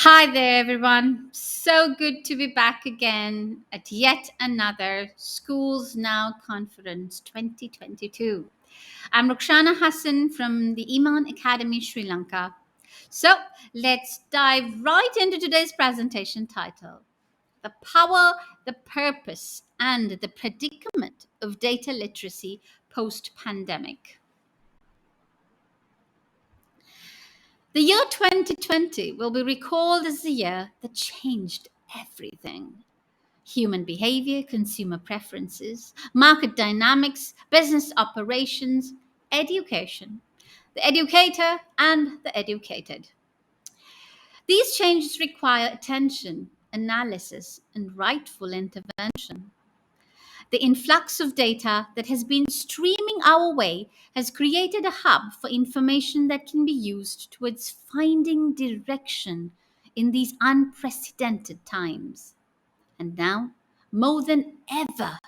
Hi there, everyone. So good to be back again at yet another Schools Now Conference 2022. I'm Rukshana Hassen from the Iman Academy Sri Lanka. So let's dive right into today's presentation title: The Power, the Purpose, and the Predicament of Data Literacy Post Pandemic. The year 2020 will be recalled as the year that changed everything: human behavior, consumer preferences, market dynamics, business operations, education, the educator, and the educated. These changes require attention, analysis, and rightful intervention. The influx of data that has been streaming our way has created a hub for information that can be used towards finding direction in these unprecedented times. And now, more than ever,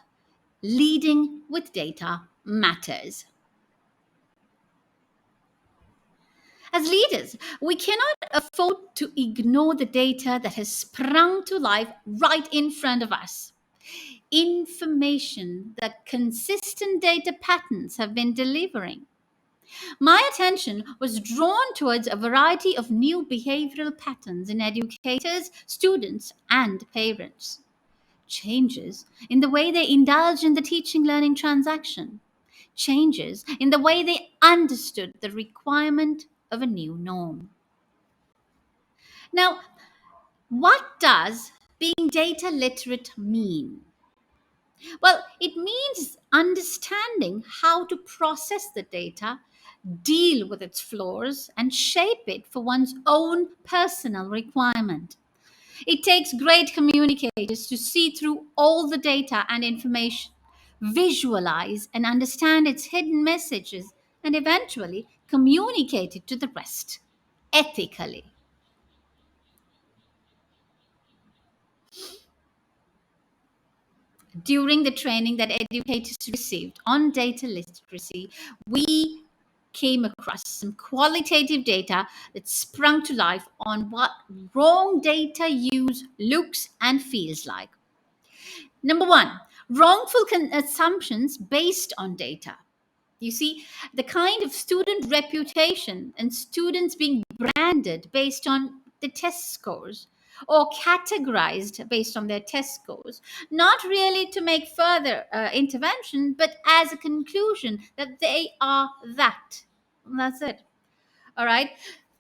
leading with data matters. As leaders, we cannot afford to ignore the data that has sprung to life right in front of us. Information that consistent data patterns have been delivering. My attention was drawn towards a variety of new behavioral patterns in educators, students, and parents. Changes in the way they indulge in the teaching learning transaction, changes in the way they understood the requirement of a new norm. Now, what does being data literate mean? Well, it means understanding how to process the data, deal with its flaws, and shape it for one's own personal requirement. It takes great communicators to see through all the data and information, visualize and understand its hidden messages, and eventually communicate it to the rest ethically. During the training that educators received on data literacy, we came across some qualitative data that sprung to life on what wrong data use looks and feels like. Number one, wrongful assumptions based on data. You see, the kind of student reputation and students being branded based on the test scores or categorized based on their test scores, not really to make further intervention, but as a conclusion that they are that. That's it. All right.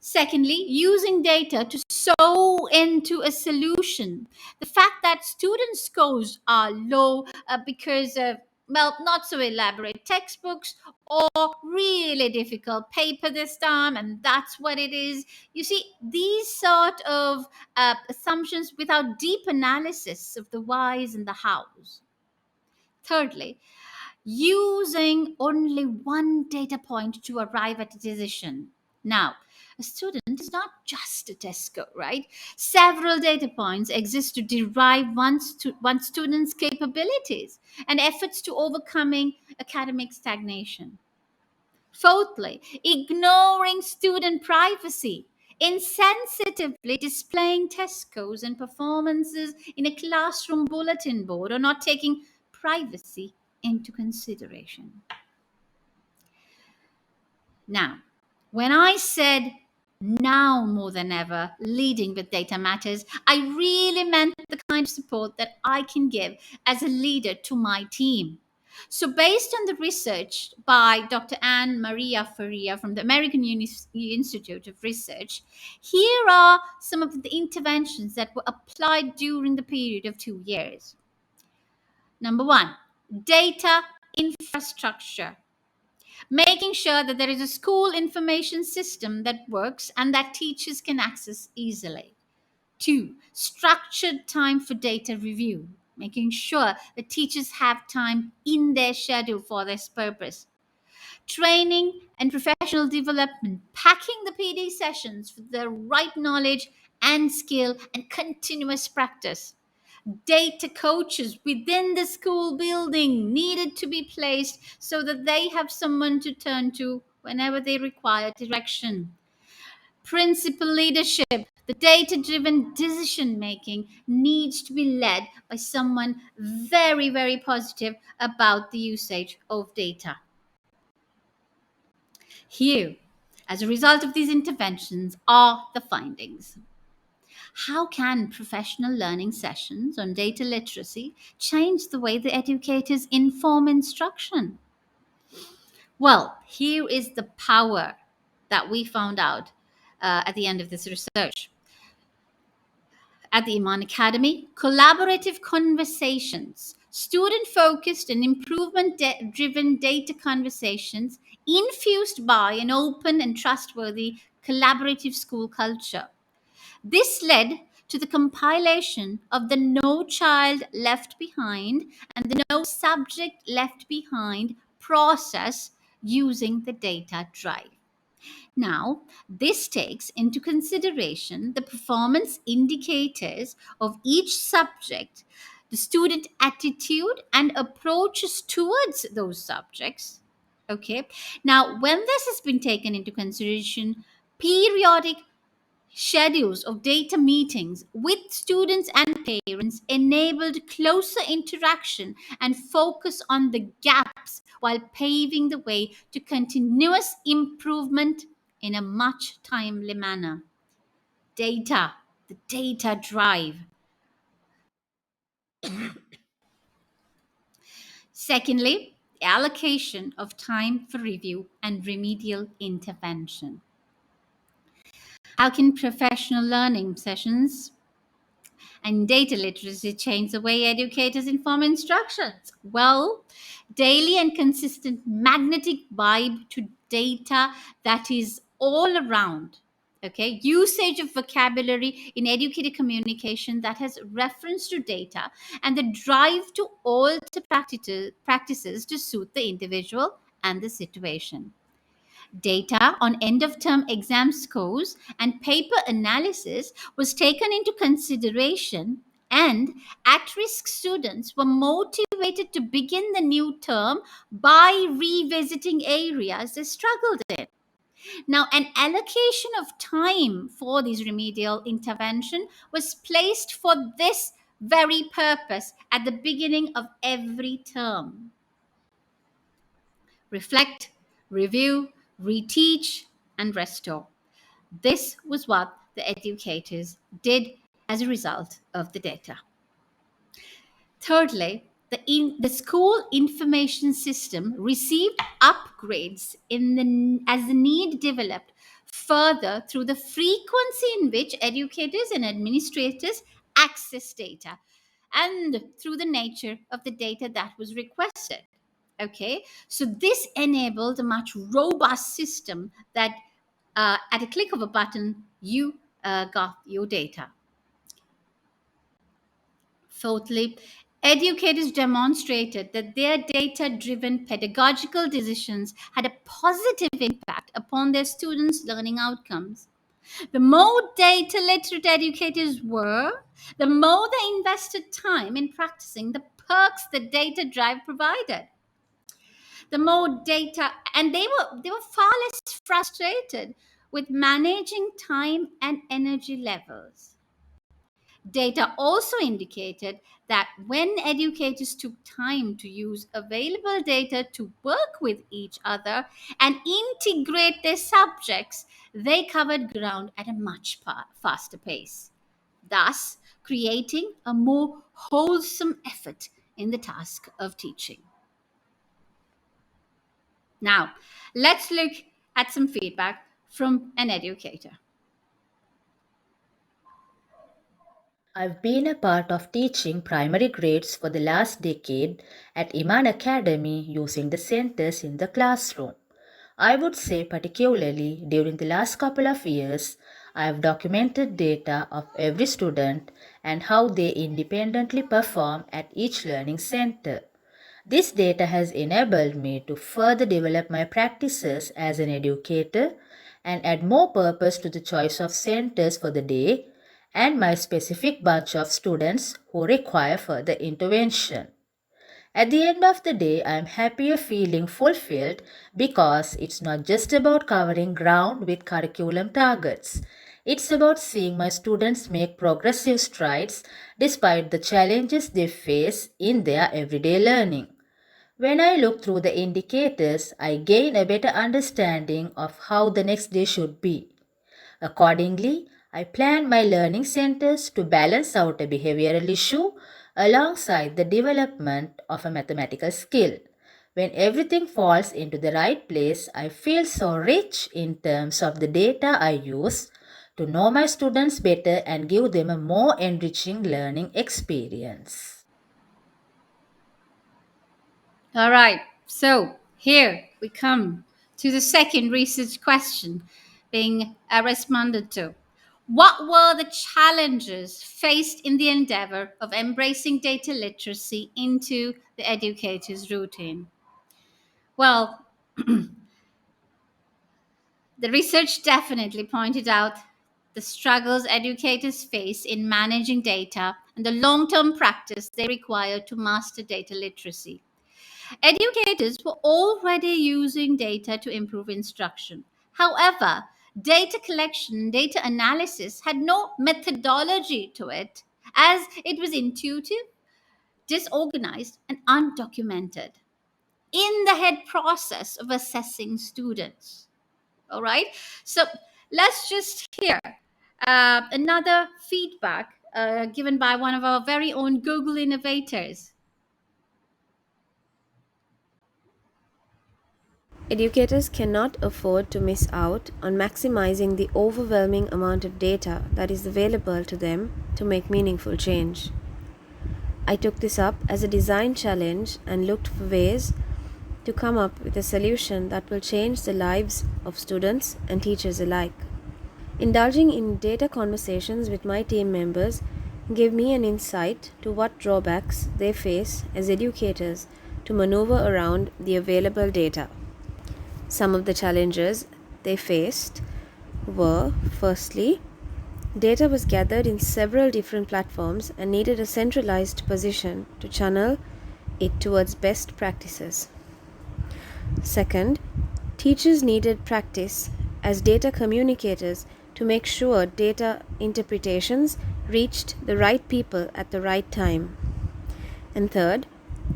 Secondly, using data to sew into a solution. The fact that student scores are low because of, well, not so elaborate textbooks or really difficult paper this time, and that's what it is. You see, these sort of assumptions without deep analysis of the whys and the hows. Thirdly, using only one data point to arrive at a decision. Now, a student is not just a test score, right? Several data points exist to derive one student's capabilities and efforts to overcoming academic stagnation. Fourthly, ignoring student privacy, insensitively displaying test scores and performances in a classroom bulletin board, or not taking privacy into consideration. Now, when I said now more than ever, leading with data matters, I really meant the kind of support that I can give as a leader to my team. So, based on the research by Dr. Anne Maria Faria from the American Institute of Research, here are some of the interventions that were applied during the period of 2 years. Number one, data infrastructure, making sure that there is a school information system that works and that teachers can access easily. Two, structured time for data review, making sure that teachers have time in their schedule for this purpose. Training and professional development, packing the PD sessions with the right knowledge and skill and continuous practice. Data coaches within the school building needed to be placed so that they have someone to turn to whenever they require direction. Principal leadership, The data driven decision making needs to be led by someone very, very positive about the usage of data. Here, as a result of these interventions, are the findings. How can professional learning sessions on data literacy change the way the educators inform instruction? Well, here is the power that we found out at the end of this research. At the Iman Academy, collaborative conversations, student focused and improvement driven data conversations infused by an open and trustworthy collaborative school culture. This led to the compilation of the No Child Left Behind and the No Subject Left Behind process using the data drive. Now, this takes into consideration the performance indicators of each subject, the student attitude and approaches towards those subjects. Okay. Now, when this has been taken into consideration, periodic schedules of data meetings with students and parents enabled closer interaction and focus on the gaps while paving the way to continuous improvement in a much timely manner. Data, the data drive. Secondly, allocation of time for review and remedial intervention. How can professional learning sessions and data literacy change the way educators inform instructions? Well, daily and consistent magnetic vibe to data that is all around. Okay, usage of vocabulary in educator communication that has reference to data and the drive to alter practices to suit the individual and the situation. Data on end of term exam scores and paper analysis was taken into consideration, and at risk students were motivated to begin the new term by revisiting areas they struggled in. Now, an allocation of time for this remedial intervention was placed for this very purpose at the beginning of every term. Reflect, review, reteach, and restore. This was what the educators did as a result of the data. Thirdly, the school information system received upgrades as the need developed further through the frequency in which educators and administrators access data and through the nature of the data that was requested. Okay, so this enabled a much robust system that at a click of a button you got your data. Fourthly, educators demonstrated that their data driven pedagogical decisions had a positive impact upon their students' learning outcomes. The more data literate educators were, the more they invested time in practicing the perks the data drive provided. The more data, and they were far less frustrated with managing time and energy levels. Data also indicated that when educators took time to use available data to work with each other and integrate their subjects, they covered ground at a much faster pace, thus creating a more wholesome effort in the task of teaching. Now, let's look at some feedback from an educator. I've been a part of teaching primary grades for the last decade at Iman Academy using the centers in the classroom. I would say, particularly during the last couple of years, I have documented data of every student and how they independently perform at each learning center. This data has enabled me to further develop my practices as an educator and add more purpose to the choice of centers for the day and my specific bunch of students who require further intervention. At the end of the day, I am happier feeling fulfilled because it's not just about covering ground with curriculum targets. It's about seeing my students make progressive strides despite the challenges they face in their everyday learning. When I look through the indicators, I gain a better understanding of how the next day should be. Accordingly, I plan my learning centers to balance out a behavioral issue alongside the development of a mathematical skill. When everything falls into the right place, I feel so rich in terms of the data I use to know my students better and give them a more enriching learning experience. All right, so here we come to the second research question being responded to. What were the challenges faced in the endeavor of embracing data literacy into the educator's routine? Well, the research definitely pointed out the struggles educators face in managing data and the long term practice they require to master data literacy. Educators were already using data to improve instruction. However, data collection and data analysis had no methodology to it, as it was intuitive, disorganized, and undocumented in the head process of assessing students. All right, so let's just hear another feedback given by one of our very own Google innovators. Educators cannot afford to miss out on maximizing the overwhelming amount of data that is available to them to make meaningful change. I took this up as a design challenge and looked for ways to come up with a solution that will change the lives of students and teachers alike. Indulging in data conversations with my team members gave me an insight to what drawbacks they face as educators to maneuver around the available data. Some of the challenges they faced were firstly, data was gathered in several different platforms and needed a centralized position to channel it towards best practices. Second, teachers needed practice as data communicators to make sure data interpretations reached the right people at the right time. And third,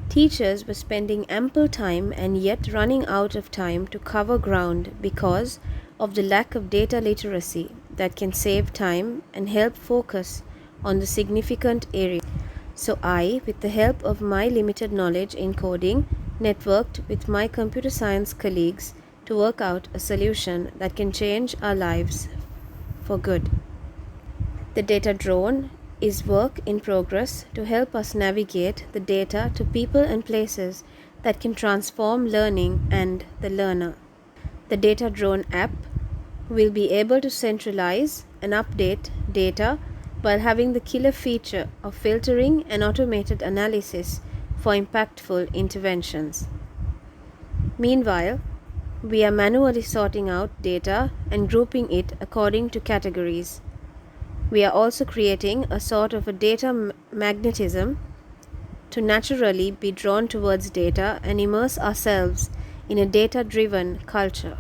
teachers were spending ample time and yet running out of time to cover ground because of the lack of data literacy that can save time and help focus on the significant areas. So I, with the help of my limited knowledge in coding, networked with my computer science colleagues to work out a solution that can change our lives for good. The data drone is work in progress to help us navigate the data to people and places that can transform learning and the learner. The data drone app will be able to centralize and update data while having the killer feature of filtering and automated analysis for impactful interventions. Meanwhile, we are manually sorting out data and grouping it according to categories. We are also creating a sort of a data magnetism to naturally be drawn towards data and immerse ourselves in a data driven culture.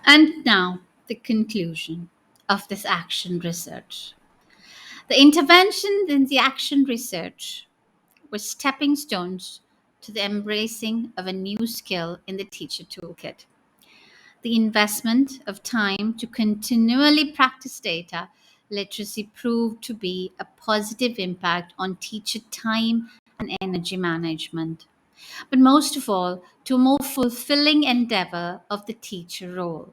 And now, the conclusion of this action research. The interventions in the action research were stepping stones to the embracing of a new skill in the teacher toolkit. The investment of time to continually practice data literacy proved to be a positive impact on teacher time and energy management, but most of all, to a more fulfilling endeavor of the teacher role.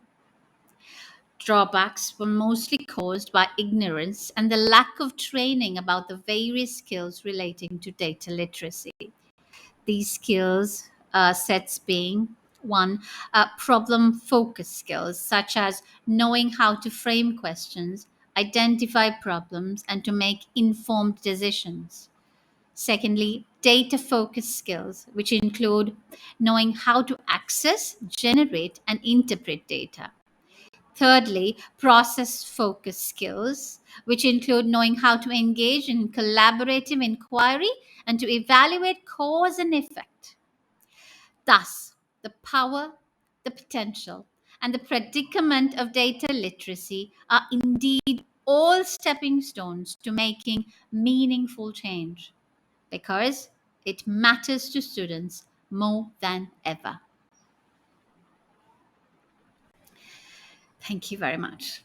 Drawbacks were mostly caused by ignorance and the lack of training about the various skills relating to data literacy. These skills sets being one, problem focused skills, such as knowing how to frame questions, identify problems, and to make informed decisions. Secondly, data focused skills, which include knowing how to access, generate, and interpret data. Thirdly, process focused skills, which include knowing how to engage in collaborative inquiry and to evaluate cause and effect. Thus, the power, the potential, and the predicament of data literacy are indeed all stepping stones to making meaningful change because it matters to students more than ever. Thank you very much.